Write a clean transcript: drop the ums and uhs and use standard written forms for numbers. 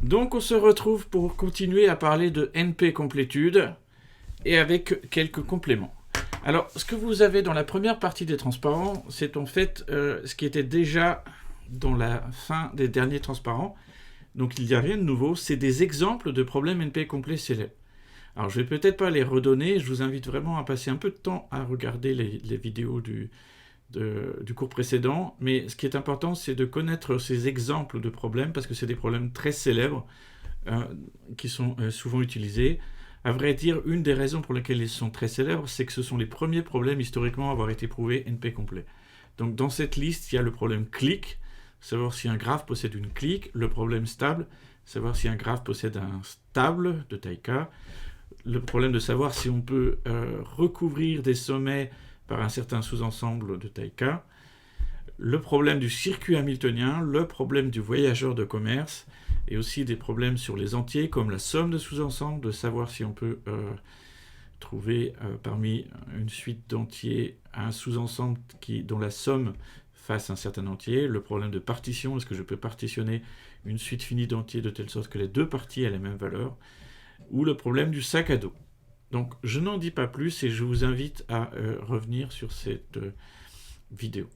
Donc on se retrouve pour continuer à parler de NP complétude et avec quelques compléments. Alors ce que vous avez dans la première partie des transparents, c'est en fait ce qui était déjà dans la fin des derniers transparents. Donc il n'y a rien de nouveau, c'est des exemples de problèmes NP complets célèbres. Alors je vais peut-être pas les redonner, je vous invite vraiment à passer un peu de temps à regarder les vidéos du cours précédent, mais ce qui est important, c'est de connaître ces exemples de problèmes, parce que c'est des problèmes très célèbres qui sont souvent utilisés. À vrai dire, une des raisons pour lesquelles ils sont très célèbres, c'est que ce sont les premiers problèmes historiquement à avoir été prouvés NP complet. Donc dans cette liste, il y a le problème clique, savoir si un graphe possède une clique, le problème stable, savoir si un graphe possède un stable de taille K, le problème de savoir si on peut recouvrir des sommets par un certain sous-ensemble de taille K, le problème du circuit hamiltonien, le problème du voyageur de commerce, et aussi des problèmes sur les entiers, comme la somme de sous-ensembles, de savoir si on peut trouver parmi une suite d'entiers un sous-ensemble dont la somme fasse un certain entier, le problème de partition, est-ce que je peux partitionner une suite finie d'entiers de telle sorte que les deux parties aient la même valeur, ou le problème du sac à dos. Donc je n'en dis pas plus et je vous invite à revenir sur cette vidéo.